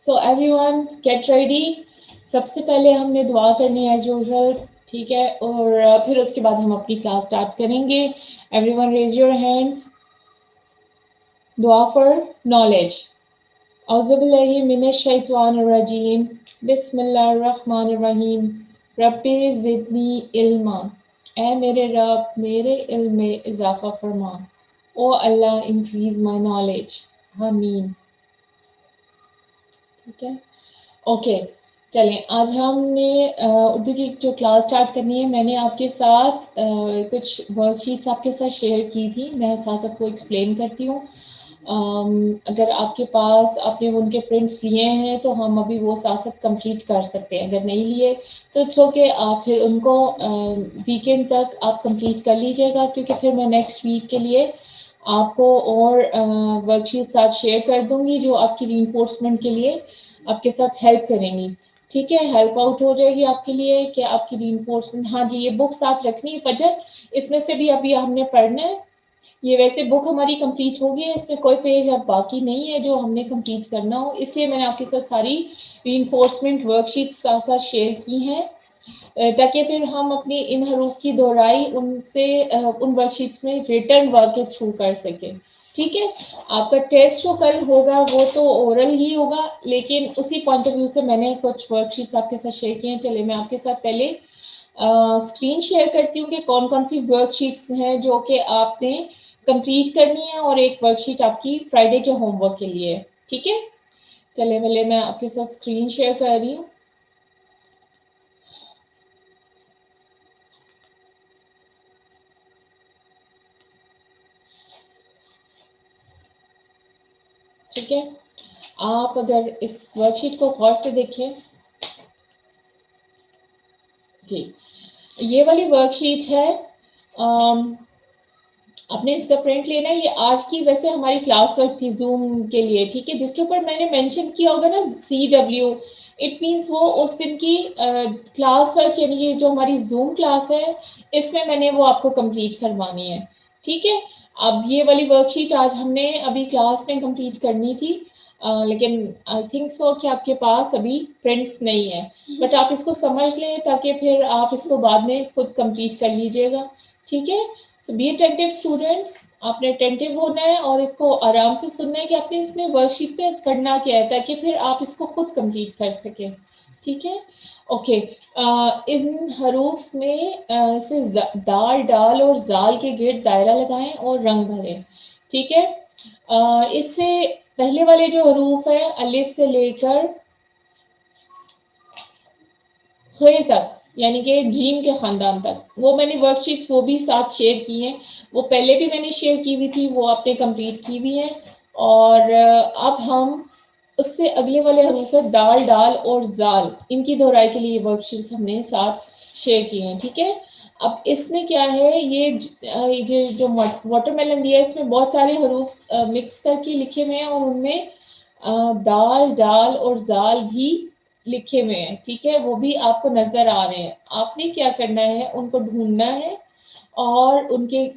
So everyone get ready. सबसे पहले हमने दुआ करनी है एज यूजुअल, ठीक है, और फिर उसके बाद हम अपनी क्लास स्टार्ट करेंगे। Everyone raise your hands. दुआ फॉर नॉलेज। औज़ुबिल्लाहि मिनश्शैतानिर्रजीम। बिस्मिल्लाहिर्रहमानिर्रहीम। रब्बि ज़िदनी इल्मा। ए मेरे रब, मेरे इल्म में इजाफा फरमा। ओ अल्लाह, इंक्रीज माय नॉलेज। आमीन। ठीक है, ओके। चलें, आज हमने उर्दू की जो क्लास स्टार्ट करनी है। मैंने आपके साथ कुछ वर्कशीट्स आपके साथ शेयर की थी, मैं साथ सबको एक्सप्लेन करती हूँ। अगर आपके पास आपने उनके प्रिंट्स लिए हैं तो हम अभी वो साथ साथ कंप्लीट कर सकते हैं। अगर नहीं लिए तो इट्स ओके, आप फिर उनको वीकेंड तक आप कंप्लीट कर लीजिएगा, क्योंकि फिर मैं नेक्स्ट वीक के लिए आपको और वर्कशीट साथ शेयर कर दूंगी जो आपकी रीइंफोर्समेंट के लिए आपके साथ हेल्प करेंगी। ठीक है, हेल्प आउट हो जाएगी आपके लिए कि आपकी रीइंफोर्समेंट। हाँ जी, ये बुक साथ रखनी है फजर, इसमें से भी अभी हमने पढ़ना है। ये वैसे बुक हमारी कंप्लीट हो गई है, इसमें कोई पेज अब बाकी नहीं है जो हमने कंप्लीट करना हो, इसलिए मैंने आपके साथ सारी रीइंफोर्समेंट वर्कशीट्स साथ साथ शेयर की हैं, ताकि फिर हम अपनी इन हरूफ की दोहराई उनसे उन वर्कशीट्स में रिटर्न वर्क के थ्रू कर सकें। ठीक है, आपका टेस्ट जो कल होगा वो तो ओरल ही होगा, लेकिन उसी पॉइंट ऑफ व्यू से मैंने कुछ वर्कशीट्स आपके साथ शेयर किए हैं। चलिए मैं आपके साथ पहले स्क्रीन शेयर करती हूँ कि कौन कौन सी वर्कशीट्स हैं जो कि आपने कंप्लीट करनी है, और एक वर्कशीट आपकी फ्राइडे के होमवर्क के लिए है। ठीक है, चलिए पहले मैं आपके साथ स्क्रीन शेयर कर रही हूँ। ठीक है, आप अगर इस वर्कशीट को गौर से देखें जी, ये वाली वर्कशीट है। आपने इसका प्रिंट लेना है। ये आज की वैसे हमारी क्लास वर्क थी जूम के लिए, ठीक है, जिसके ऊपर मैंने मेंशन किया होगा ना CW, इट मीन्स वो उस दिन की क्लास वर्क, यानी कि जो हमारी जूम क्लास है इसमें मैंने वो आपको कंप्लीट करवानी है। ठीक है, अब ये वाली वर्कशीट आज हमने अभी क्लास में कंप्लीट करनी थी, लेकिन आई थिंक सो कि आपके पास अभी प्रिंट्स नहीं है, बट आप इसको समझ लें ताकि फिर आप इसको बाद में खुद कंप्लीट कर लीजिएगा। ठीक है, सो बी अटेंटिव स्टूडेंट्स, आपने अटेंटिव होना है और इसको आराम से सुनना है कि आपने इसमें वर्कशीट पे करना क्या है, ताकि फिर आप इसको खुद कंप्लीट कर सकें। ठीक है, ओके। इन हरूफ में से दाल, डाल और जाल के गिर्द दायरा लगाएं और रंग भरें। ठीक है, इससे पहले वाले जो हरूफ है अलिफ से लेकर खे तक, यानी कि जीम के ख़ानदान तक, वो मैंने वर्कशीट्स वो भी साथ शेयर की हैं। वो पहले भी मैंने शेयर की हुई थी, वो आपने कंप्लीट की हुई हैं। और अब हम उससे अगले वाले हरूफ है दाल, डाल और जाल, इनकी दोहराई के लिए वर्कशीट्स हमने साथ शेयर की हैं। ठीक है, अब इसमें क्या है, ये जो वाटरमेलन दिया है इसमें बहुत सारे हरूफ मिक्स करके लिखे हुए हैं, और उनमें दाल, डाल और जाल भी लिखे हुए हैं। ठीक है, वो भी आपको नजर आ रहे हैं। आपने क्या करना है, उनको ढूंढना है और उनके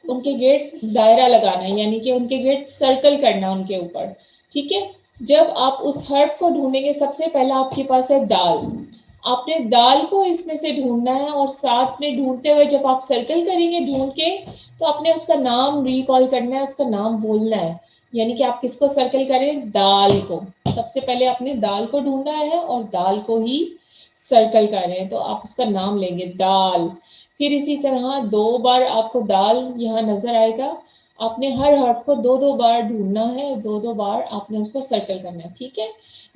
उनके गेट दायरा लगाना है, यानी कि उनके गेट सर्कल करना है उनके ऊपर। ठीक है, जब आप उस हर्फ को ढूंढेंगे, सबसे पहला आपके पास है दाल, आपने दाल को इसमें से ढूंढना है, और साथ में ढूंढते हुए जब आप सर्कल करेंगे ढूंढ के, तो आपने उसका नाम रिकॉल करना है, उसका नाम बोलना है। यानी कि आप किसको सर्कल करें, दाल को। सबसे पहले आपने दाल को ढूंढा है और दाल को ही सर्कल कर रहे हैं, तो आप उसका नाम लेंगे दाल। फिर इसी तरह 2 बार आपको दाल यहाँ नजर आएगा, आपने हर हर्फ को 2-2 बार ढूंढना है, 2-2 बार आपने उसको सर्कल करना है। ठीक है,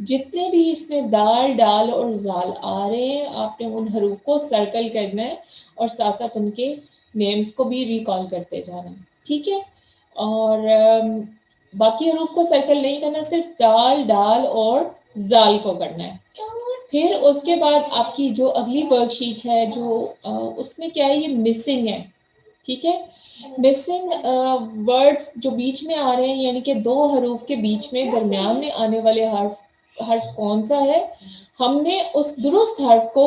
जितने भी इसमें दाल, डाल और जाल आ रहे हैं आपने उन हरूफ को सर्कल करना है, और साथ साथ उनके नेम्स को भी रिकॉल करते जाना है। ठीक है, और बाकी हरूफ को सर्कल नहीं करना, सिर्फ दाल, डाल और जाल को करना है। फिर उसके बाद आपकी जो अगली वर्कशीट है, जो उसमें क्या है, ये मिसिंग है। ठीक है, मिसिंग वर्ड्स जो बीच में आ रहे हैं, यानी कि 2 हरूफ के बीच में दरमियान में आने वाले हर्फ हर्फ कौन सा है, हमने उस दुरुस्त हर्फ को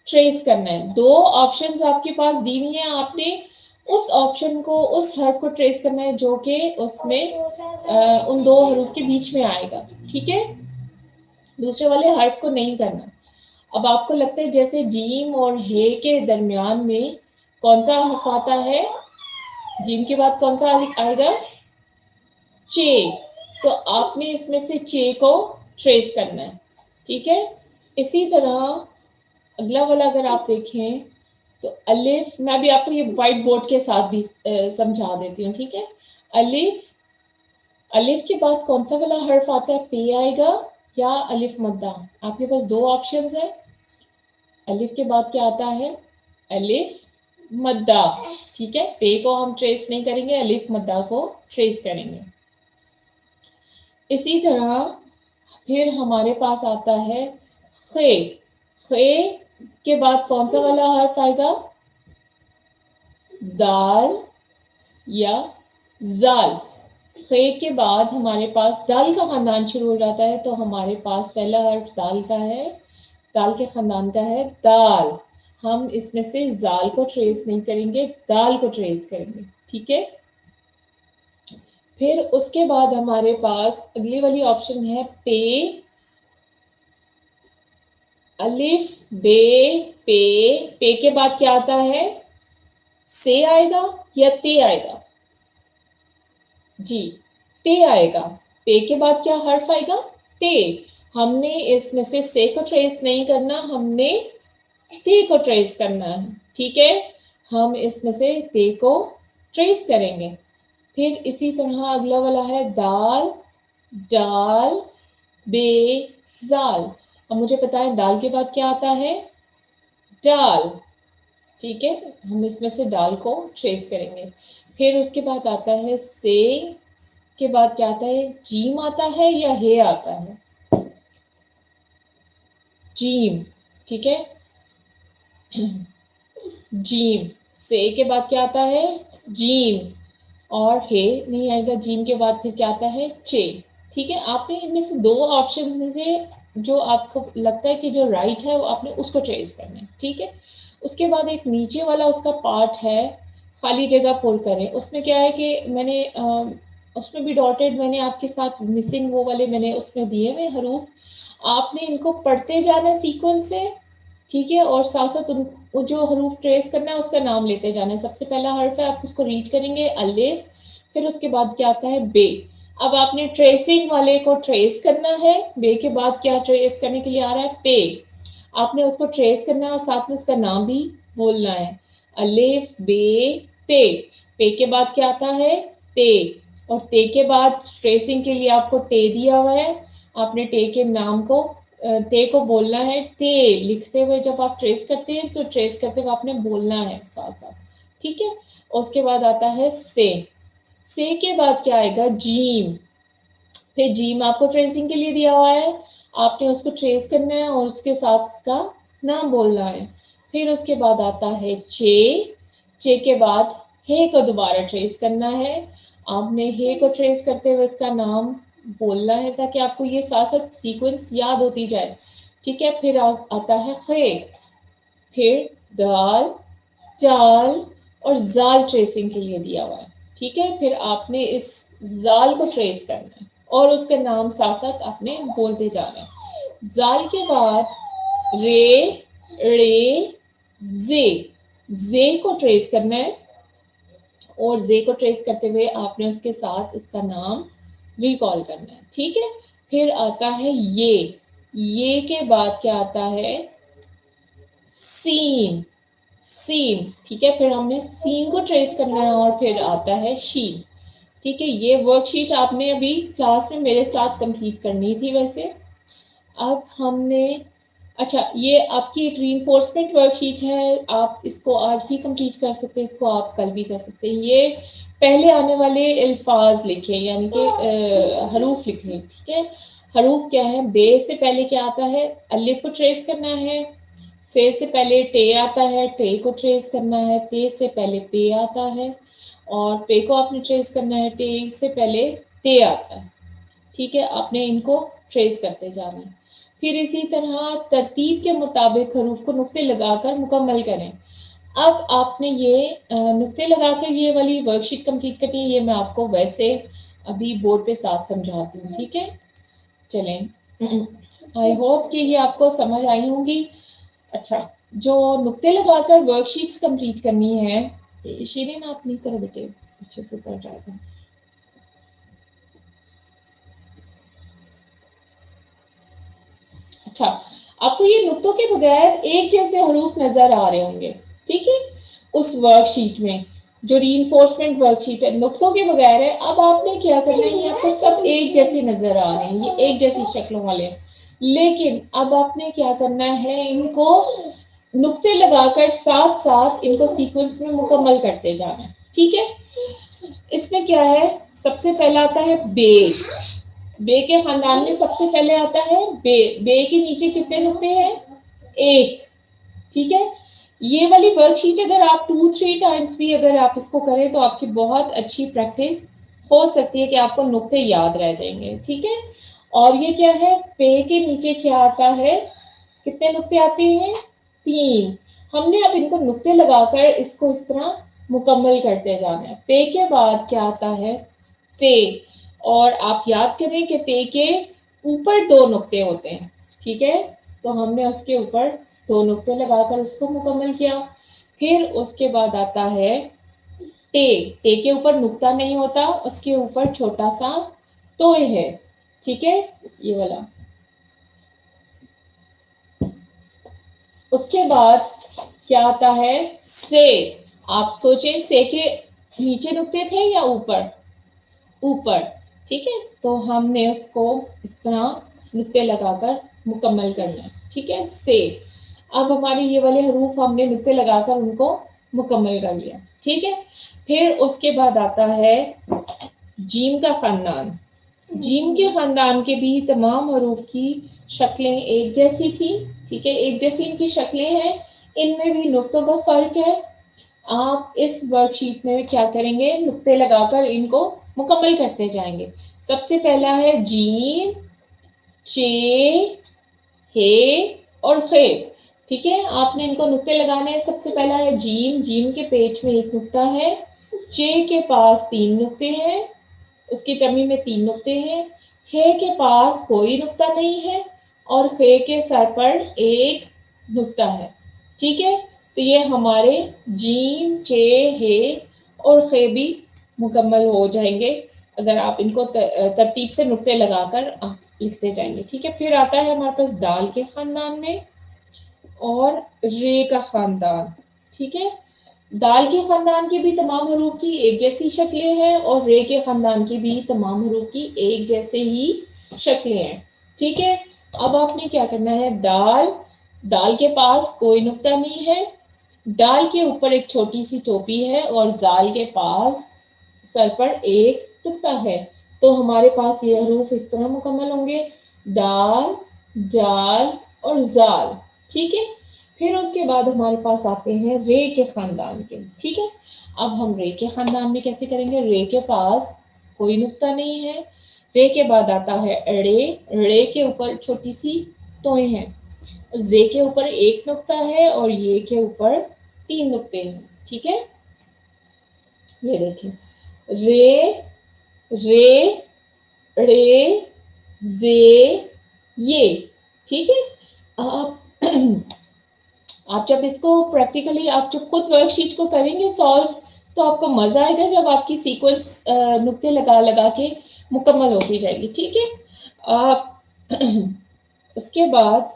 ट्रेस करना है। 2 ऑप्शंस आपके पास दी हुई हैं, आपने उस ऑप्शन को, उस हर्फ को ट्रेस करना है जो कि उसमें उन 2 हरूफ के बीच में आएगा। ठीक है, दूसरे वाले हर्फ को नहीं करना। अब आपको लगता है जैसे जीम और हे के दरमियान में कौन सा हर्फ आता है, जीम के बाद कौन सा आएगा, चे। तो आपने इसमें से चे को ट्रेस करना है, ठीक है। इसी तरह अगला वाला अगर आप देखें तो अलिफ, मैं भी आपको ये व्हाइट बोर्ड के साथ भी समझा देती हूँ, ठीक है। अलिफ, अलिफ के बाद कौन सा वाला हर्फ आता है, पे आएगा या अलिफ मद्दा। आपके पास दो ऑप्शंस है। अलिफ के बाद क्या आता है, अलिफ मद्दा, ठीक है। पे को हम ट्रेस नहीं करेंगे, अलिफ मद्दा को ट्रेस करेंगे। इसी तरह फिर हमारे पास आता है खे। खे के बाद कौन सा वाला हर्फ आएगा, दाल या जाल। खे के बाद हमारे पास दाल का खानदान शुरू हो जाता है, तो हमारे पास पहला हर्फ दाल का है, दाल के खानदान का है दाल। हम इसमें से जाल को ट्रेस नहीं करेंगे, दाल को ट्रेस करेंगे, ठीक है। फिर उसके बाद हमारे पास अगली वाली ऑप्शन है पे, अलिफ बे पे। पे के बाद क्या आता है, से आएगा या ते आएगा, जी ते आएगा। पे के बाद क्या हर्फ आएगा, ते। हमने इसमें से को ट्रेस नहीं करना, हमने ते को ट्रेस करना है, ठीक है। हम इसमें से ते को ट्रेस करेंगे। फिर इसी तरह अगला वाला है दाल, डाल बे जाल। अब मुझे पता है दाल के बाद क्या आता है, डाल, ठीक है। हम इसमें से डाल को ट्रेस करेंगे। फिर उसके बाद आता है से के बाद क्या आता है, जीम आता है या हे आता है, जीम, ठीक है। जीम, से के बाद क्या आता है, जीम, और हे नहीं आएगा। जीम के बाद फिर क्या आता है, चे, ठीक है। आपने इनमें से दो ऑप्शन में से जो आपको लगता है कि जो राइट है वो आपने उसको चॉइस करना है, ठीक है। उसके बाद एक नीचे वाला उसका पार्ट है, खाली जगह पुर करें। उसमें क्या है कि मैंने उसमें भी डॉटेड मैंने आपके साथ मिसिंग वो वाले मैंने उसमें दिए हुए हरूफ, आपने इनको पढ़ते जाना सीक्वेंस से, ठीक है। और साथ साथ उन जो हरूफ ट्रेस करना है उसका नाम लेते जाना है। सबसे पहला हर्फ है, आप उसको रीड करेंगे अलिफ, फिर उसके बाद क्या आता है बे। अब आपने ट्रेसिंग वाले को ट्रेस करना है, बे के बाद क्या ट्रेस करने के लिए आ रहा है, पे। आपने उसको ट्रेस करना है और साथ में उसका नाम भी बोलना है, अलिफ बे पे। पे के बाद क्या आता है, ते। और ते के बाद ट्रेसिंग के लिए आपको टे दिया हुआ है, आपने टे के नाम को ते को बोलना है। ते लिखते हुए जब आप ट्रेस करते हैं तो ट्रेस करते हुए आपने बोलना है साथ साथ, ठीक है। उसके बाद आता है से के बाद क्या आएगा, जीम। फिर जीम आपको ट्रेसिंग के लिए दिया हुआ है, आपने उसको ट्रेस करना है और उसके साथ उसका नाम बोलना है। फिर उसके बाद आता है चे के बाद हे को दोबारा ट्रेस करना है, आपने हे को ट्रेस करते हुए इसका नाम बोलना है ताकि आपको ये साथ साथ सीक्वेंस याद होती जाए, ठीक है। फिर आता है खे, फिर दाल, चाल और जाल ट्रेसिंग के लिए दिया हुआ है, ठीक है। फिर आपने इस जाल को ट्रेस करना है और उसका नाम साथ साथ आपने बोलते जाना है। जाल के बाद रे, रे, जे को ट्रेस करना है और जे को ट्रेस करते हुए आपने उसके साथ उसका नाम रिकॉल करना है, ठीक है। फिर आता है ये के बाद क्या आता है, सीन, सीन, ठीक है। फिर हमने सीन को ट्रेस करना है और फिर आता है शीन, ठीक है। ये वर्कशीट आपने अभी क्लास में मेरे साथ कंप्लीट करनी थी वैसे। अब हमने, अच्छा ये आपकी एक रीइंफोर्समेंट वर्कशीट है, आप इसको आज भी कंप्लीट कर सकते हैं, इसको आप कल भी कर सकते हैं। ये पहले आने वाले अल्फाज लिखे यानी कि हरूफ लिखे, ठीक है। हरूफ क्या है, बे से पहले क्या आता है, अलिफ को ट्रेस करना है, से पहले टे आता है, टे को ट्रेस करना है, ते से पहले पे आता है और पे को आपने ट्रेस करना है, टे से पहले ते आता है, ठीक है। आपने इनको ट्रेस करते जाना है। फिर इसी तरह तरतीब के मुताबिक हरूफ को नुक्ते लगाकर मुकम्मल करें। अब आपने ये नुक्ते लगाकर ये वाली वर्कशीट कंप्लीट करनी है, ये मैं आपको वैसे अभी बोर्ड पे साथ समझाती हूँ, ठीक है। चलें आई होप कि ये आपको समझ आई होंगी। अच्छा, जो नुक्ते लगाकर वर्कशीट्स कंप्लीट करनी है, शीरिन आप नहीं करो बेटे, अच्छे से कर जाएगा। अच्छा, आपको ये नुक्तों के बगैर एक जैसे हरूफ नजर आ रहे होंगे, ठीक है, उस वर्कशीट में जो रीइंफोर्समेंट वर्कशीट है नुक्तों के बगैर है। अब आपने क्या करना है, ये आपको सब एक जैसे नजर आ रहे हैं, ये एक जैसी शक्लों वाले हैं, लेकिन अब आपने क्या करना है, इनको नुक्ते लगाकर साथ साथ इनको सीक्वेंस में मुकम्मल करते जाना है, ठीक है। इसमें क्या है, सबसे पहला आता है बे। बे के खानदान में सबसे पहले आता है बे। बे के नीचे कितने नुक्ते हैं, एक, ठीक है। ये वाली वर्कशीट अगर आप 2-3 टाइम्स भी अगर आप इसको करें तो आपकी बहुत अच्छी प्रैक्टिस हो सकती है कि आपको नुक्ते याद रह जाएंगे, ठीक है। और ये क्या है, पे के नीचे क्या आता है, कितने नुक्ते आते हैं, 3। हमने अब इनको नुक्ते लगाकर इसको इस तरह मुकम्मल करते जाना है। पे के बाद क्या आता है, ते। और आप याद करें कि ते के ऊपर 2 नुक्ते होते हैं, ठीक है, तो हमने उसके ऊपर 2 नुक्ते लगाकर उसको मुकम्मल किया। फिर उसके बाद आता है टे। टे के ऊपर नुक्ता नहीं होता, उसके ऊपर छोटा सा तोय है, ठीक है, ये वाला। उसके बाद क्या आता है, से। आप सोचें से के नीचे नुक्ते थे या ऊपर, ऊपर, ठीक है, तो हमने उसको इस तरह नुक्ते लगाकर मुकम्मल करना है, ठीक है, से। अब हमारे ये वाले हरूफ हमने नुक्ते लगाकर उनको मुकम्मल कर लिया, ठीक है। फिर उसके बाद आता है जीम का खानदान। जीम के खानदान के भी तमाम हरूफ की शक्लें एक जैसी थी, ठीक है, एक जैसी इनकी शक्लें हैं, इनमें भी नुक्तों का फर्क है। आप इस वर्कशीट में क्या करेंगे, नुक्ते लगाकर इनको मुकम्मल करते जाएंगे। सबसे पहला है जीम, चे, हे और खे, ठीक है, आपने इनको नुक्ते लगाने हैं। सबसे पहला है जीम। जीम के पेज में एक नुक्ता है, चे के पास 3 नुक्ते हैं, उसकी टमी में 3 नुक्ते हैं, हे के पास कोई नुक्ता नहीं है और खे के सर पर एक नुक्ता है, ठीक है। तो ये हमारे जीम, चे, हे और खे भी मुकम्मल हो जाएंगे अगर आप इनको तरतीब से नुक्ते लगाकर आप लिखते जाएंगे, ठीक है। फिर आता है हमारे पास दाल के खानदान में और रे का खानदान, ठीक है। दाल के खानदान की भी तमाम हरूफ की एक जैसी शक्लें हैं और रे के खानदान की भी तमाम हरूफ की एक जैसे ही शक्लें हैं, ठीक है। अब आपने क्या करना है, दाल, दाल के पास कोई नुक्ता नहीं है, दाल के ऊपर एक छोटी सी टोपी है और जाल के पास सर पर एक नुक्ता है, तो हमारे पास ये हरूफ इस तरह मुकम्मल होंगे, दाल, जाल और जाल, ठीक है। फिर उसके बाद हमारे पास आते हैं रे के खानदान के, ठीक है। अब हम रे के खानदान में कैसे करेंगे, रे के पास कोई नुक्ता नहीं है, रे के बाद आता है अड़े। रे के ऊपर छोटी सी तोय है, जे के ऊपर एक नुक्ता है और ये के ऊपर 3 नुक्ते हैं, ठीक है। ये देखिए, रे, रे, रे, जे, ये, ठीक है। आप आप जब इसको प्रैक्टिकली आप जब खुद वर्कशीट को करेंगे सॉल्व, तो आपको मजा आएगा जब आपकी सीक्वेंस नुक्ते लगा लगा के मुकम्मल होती जाएगी, ठीक है। आप उसके बाद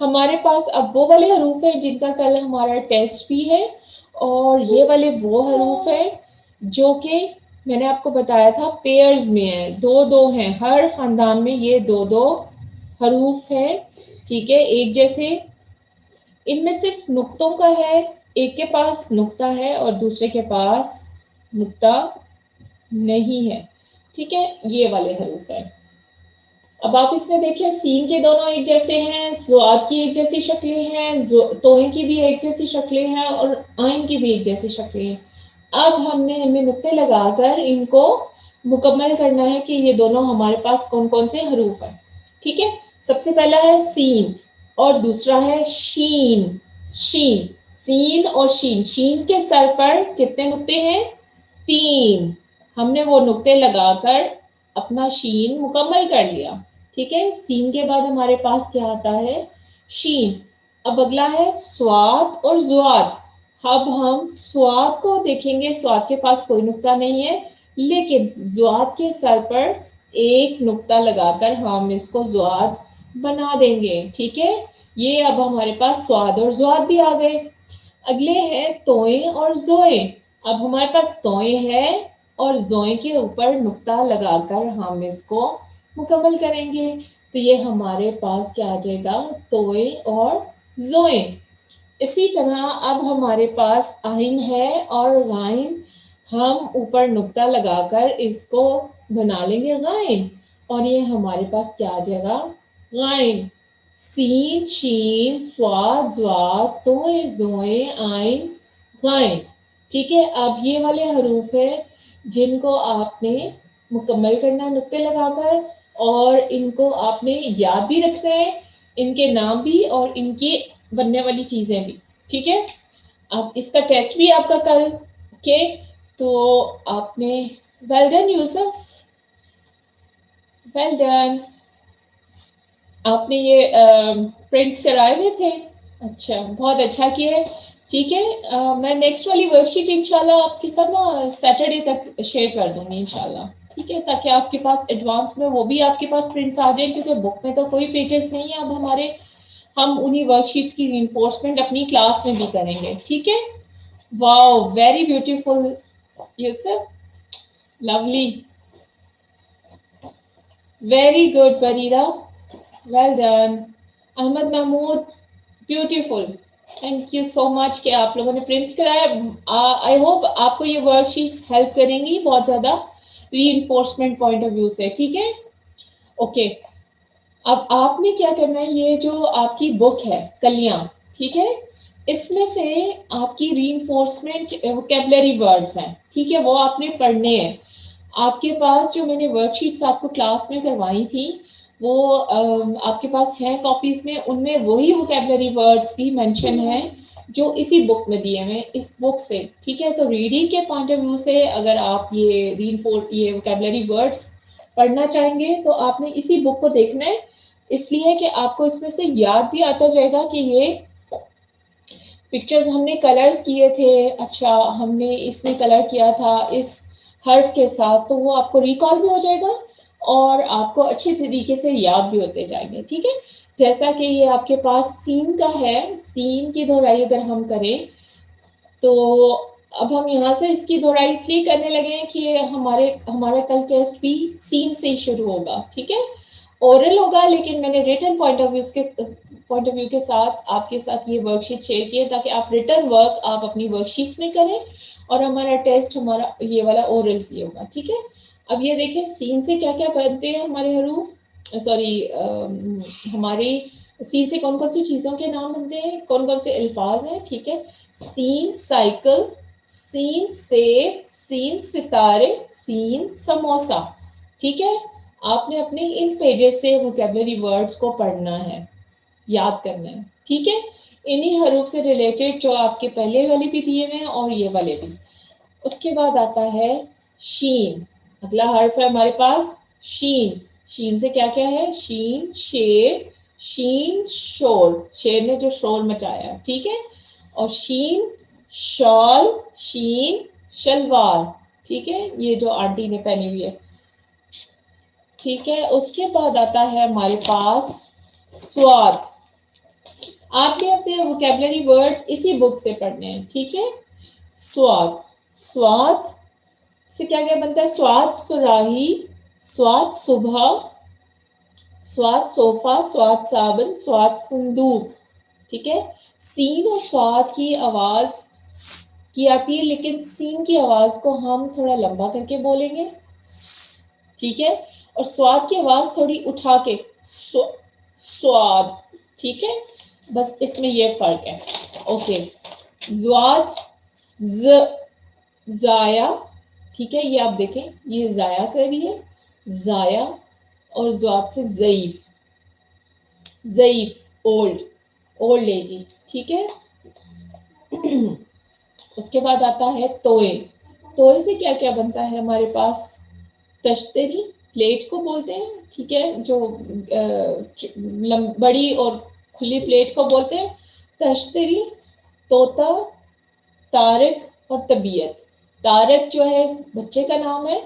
हमारे पास अब वो वाले हरूफ हैं जिनका कल हमारा टेस्ट भी है, और ये वाले वो हरूफ है जो कि मैंने आपको बताया था पेयर्स में है, 2-2 हैं हर खानदान में, ये 2-2 हरूफ है, ठीक है, एक जैसे। इनमें सिर्फ नुक्तों का है, एक के पास नुक्ता है और दूसरे के पास नुक्ता नहीं है, ठीक है, ये वाले हरूफ है। अब आप इसमें देखिए, सीन के दोनों एक जैसे हैं, स्वाद की एक जैसी शक्लें हैं, तोय की भी एक जैसी शक्लें हैं और आइन की भी एक जैसी शक्लें हैं। अब हमने इनमें नुक्ते लगाकर इनको मुकम्मल करना है कि ये दोनों हमारे पास कौन कौन से हरूफ हैं, ठीक है। सबसे पहला है सीन और दूसरा है शीन। शीन, सीन और शीन। शीन के सर पर कितने नुक्ते हैं, 3। हमने वो नुक्ते लगाकर अपना शीन मुकम्मल कर लिया, ठीक है, सीन के बाद हमारे पास क्या आता है, शीन। अब अगला है स्वाद और जुआद। अब हम स्वाद को देखेंगे, स्वाद के पास कोई नुक्ता नहीं है, लेकिन जुआद के सर पर एक नुक्ता लगाकर हम इसको जुआद बना देंगे। ठीक है, ये अब हमारे पास स्वाद और जुआद भी आ गए। अगले है तोए और जोए। अब हमारे पास तोए है और जोए के ऊपर नुक्ता लगाकर हम इसको मुकम्मल करेंगे। तो ये हमारे पास क्या आ जाएगा, तोए और जोए। इसी तरह अब हमारे पास आइन है और गाइन, हम ऊपर नुक्ता लगाकर इसको बना लेंगे गाइन, और ये हमारे पास क्या आ जाएगा, गाइन। सीन शीन स्वाद ज्वाद तोए जोए आइन गाइन। ठीक है, अब ये वाले हरूफ है जिनको आपने मुकम्मल करना है नुक्ते लगाकर, और इनको आपने याद भी रखना है, इनके नाम भी और इनकी बनने वाली चीजें भी। ठीक है, अब इसका टेस्ट भी आपका कल के, तो आपने well done Yusuf, well done. आपने ये प्रिंट्स कराए हुए थे, अच्छा बहुत अच्छा किया। ठीक है, मैं नेक्स्ट वाली वर्कशीट इंशाल्लाह आपके साथ ना सैटरडे तक शेयर कर दूंगी इंशाल्लाह। ठीक है, ताकि आपके पास एडवांस में वो भी आपके पास प्रिंट्स आ जाए, क्योंकि बुक में तो कोई पेजेस नहीं है अब हमारे, हम उन्हीं वर्कशीट्स की रीइंफोर्समेंट अपनी क्लास में भी करेंगे। ठीक है, wow very beautiful Yusuf, lovely, very good Barira, well done. Ahmad Mahmood, beautiful, thank you so much कि आप लोगों ने प्रिंट्स कराया। आई होप आपको ये वर्कशीट्स हेल्प करेंगी बहुत ज़्यादा रीइंफोर्समेंट पॉइंट ऑफ व्यू से। ठीक है, ओके। अब आपने क्या करना है, ये जो आपकी बुक है कलियां, ठीक है, इसमें से आपकी रीइंफोर्समेंट वोकैबुलरी वर्ड्स हैं, ठीक है, वो आपने पढ़ने हैं। आपके पास जो मैंने वर्कशीट्स आपको क्लास में करवाई थी, वो आपके पास है कॉपीज में, उनमें वही वोकैबुलरी वर्ड्स भी मेंशन है जो इसी बुक में दिए हुए इस बुक से। ठीक है, तो रीडिंग के पॉइंट ऑफ व्यू से अगर आप ये वोकैबुलरी वर्ड्स पढ़ना चाहेंगे तो आपने इसी बुक को देखना है, इसलिए कि आपको इसमें से याद भी आता जाएगा कि ये पिक्चर्स हमने कलर्स किए थे, अच्छा हमने इसमें कलर किया था इस हर्फ के साथ, तो वो आपको रिकॉल भी हो जाएगा और आपको अच्छे तरीके से याद भी होते जाएंगे। ठीक है, जैसा कि ये आपके पास सीन का है, सीन की दोहराई अगर हम करें तो अब हम यहाँ से इसकी दोहराई इसलिए करने लगे हैं कि हमारा कल टेस्ट भी सीन से ही शुरू होगा। ठीक है, ओरल होगा, लेकिन मैंने रिटन पॉइंट ऑफ व्यू के साथ आपके साथ ये वर्कशीट शेयर किए ताकि आप रिटन वर्क आप अपनी वर्कशीट्स में करें, और हमारा टेस्ट हमारा ये वाला ओरल से होगा। ठीक है, अब ये देखें सीन से क्या क्या बनते हैं हमारे हरूफ, सॉरी हमारे सीन से कौन कौन सी चीज़ों के नाम बनते हैं, कौन कौन से अल्फाज हैं। ठीक है, सीन साइकिल, सीन सेब, सीन सितारे, सीन समोसा। ठीक है, आपने अपने इन पेजेस से वोकैबुलरी वर्ड्स को पढ़ना है, याद करना है। ठीक है, इन्हीं हरूफ से रिलेटेड जो आपके पहले वाले भी दिए हुए हैं और ये वाले भी। उसके बाद आता है शीन, अगला हर्फ है हमारे पास शीन। शीन से क्या क्या है, शीन शेर, शीन शोर, शेर ने जो शोर मचाया। ठीक है, और शीन शॉल, शीन शलवार। ठीक है, ये जो आंटी ने पहनी हुई है। ठीक है, उसके बाद आता है हमारे पास स्वाद। आपने अपने वोकैबुलरी वर्ड्स इसी बुक से पढ़ने हैं। ठीक है, स्वाद, स्वाद से क्या क्या बनता है, स्वाद सुराही, स्वाद सुबह, स्वाद सोफा, स्वाद साबन, स्वाद संदूक। ठीक है, सीन और स्वाद की आवाज की आती है, लेकिन सीन की आवाज को हम थोड़ा लंबा करके बोलेंगे। ठीक है, और स्वाद की आवाज थोड़ी उठा के स्वाद। ठीक है, बस इसमें ये फर्क है। ओके, ज्वाद जाया। ठीक है, ये आप देखें, ये जाया करिए, जाया, और ज्वाद से ज़ईफ, ज़ईफ ओल्ड, ओल्ड एज। ठीक है, उसके बाद आता है तोए। तोए से क्या क्या बनता है हमारे पास, तश्तरी, प्लेट को बोलते हैं, ठीक है, जो बड़ी और खुली प्लेट को बोलते हैं। तश्तरी, तोता, तारिक और तबीयत। तारिक जो है बच्चे का नाम है,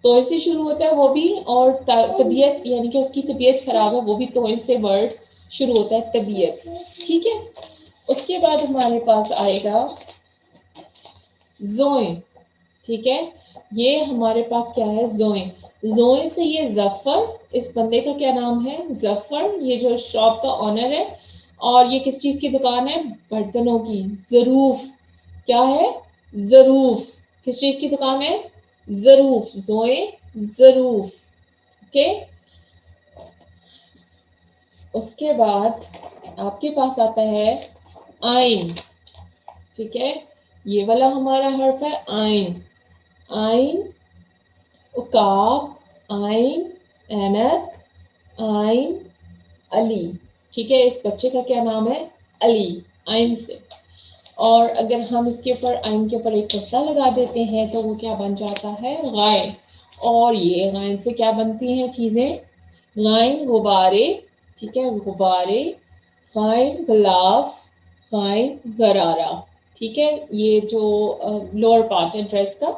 तोय से शुरू होता है वो भी, और तबीयत यानी कि उसकी तबीयत खराब है, वो भी तोय से वर्ड शुरू होता है, तबीयत, ठीक है। उसके बाद हमारे पास आएगा जोए, ठीक है, ये हमारे पास क्या है, जोए। जोए से ये जफर, इस बंदे का क्या नाम है, जफर, ये जो शॉप का ऑनर है। और ये किस चीज की दुकान है, बर्तनों की। जरूफ, क्या है, जरूफ, किस चीज की दुकान है, जरूफ, जोए जरूफ, ओके। उसके बाद आपके पास आता है आइन, ठीक है, ये वाला हमारा हर्फ है आइन। आइन, उकाब, आइन, ऐनक, आइन, अली, ठीक है, इस बच्चे का क्या नाम है, अली, आइन से। और अगर हम इसके ऊपर आइन के ऊपर एक पत्ता लगा देते हैं तो वो क्या बन जाता है, गाय। और ये गायन से क्या बनती हैं चीजें, गायन गुब्बारे, ठीक है, गुब्बारे, गायन गिलाफ, गायन गरारा, ठीक है, ये जो लोअर पार्ट है ड्रेस का,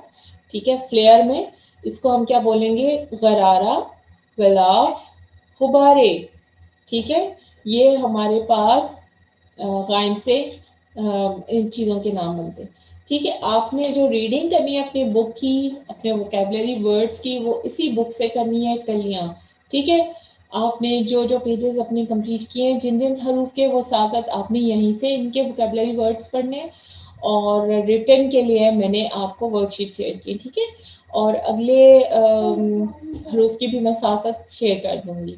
ठीक है, फ्लेयर में, इसको हम क्या बोलेंगे, गरारा, गिलाफ, गुब्बारे, ठीक है। ये हमारे पास गायन से इन चीज़ों के नाम बनते हैं, ठीक है। आपने जो रीडिंग करनी है अपनी बुक की, अपने वोकेबलरी वर्ड्स की, वो इसी बुक से करनी है, कलियाँ, ठीक है। आपने जो जो पेजेस अपने कंप्लीट किए हैं जिन जिन हरूफ के, वो साथ साथ आपने यहीं से इनके वोकेबलरी वर्ड्स पढ़ने हैं। और रिटर्न के लिए मैंने आपको वर्कशीट शेयर की, ठीक है, और अगले हरूफ की भी मैं साथ साथ शेयर कर दूंगी,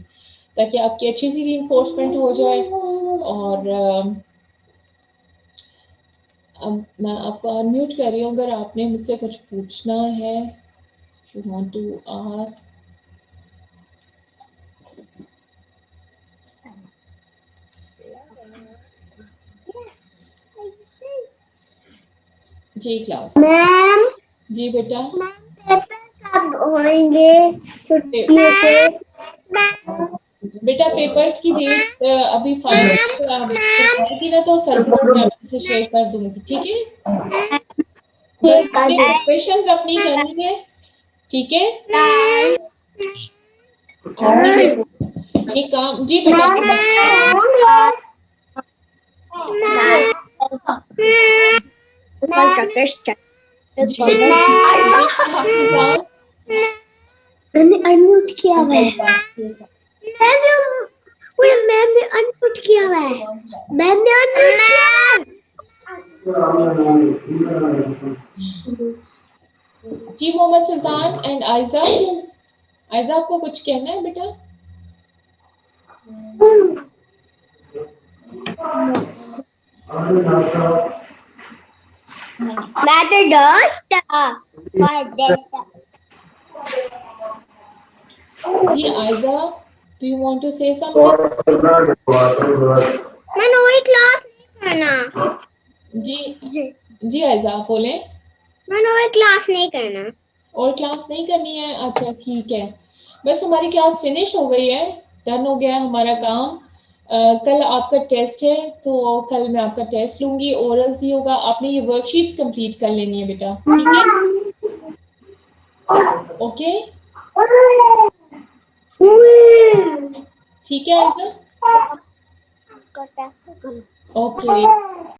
ताकि आपकी अच्छी सी रीइंफोर्समेंट हो जाए। और अब मैं आपको अनम्यूट कर रही हूँ, अगर आपने मुझसे कुछ पूछना है, यू वांट टू आस्क। जी क्लास मैम, जी बेटा, पेपर कब होंगे छुट्टियों के? बेटा पेपर्स की डेट अभी फाइनल आएगी ना तो सर्कुलर मैं आपसे शेयर कर दूंगी, ठीक है। बस आपने प्रिपरेशंस अपनी करनी है, ठीक है। आपने ये काम, जी बेटा, जी बेटा, मैंने अनम्यूट किया हुआ है। मैम ने अनम्यूट किया हुआ है। मैम ने अनम्यूट किया है। जी मोहम्मद सुल्तान एंड आयजा, आयजा आपको कुछ कहना है बेटा। मैं तो दोस्त जी आयजा, do you want to say something. मैंने वही क्लास नहीं करना। जी जी आयजा आप बोले। मैंने वही क्लास नहीं करना। और क्लास नहीं करनी है, अच्छा ठीक है। बस हमारी क्लास फिनिश हो गई है, डन हो गया हमारा काम। कल आपका टेस्ट है, तो कल मैं आपका टेस्ट लूंगी, ओरल्स ही होगा। आपने ये वर्कशीट्स कंप्लीट कर लेनी है बेटा, ठीक है, ओके, ठीक है आयजा, ओके।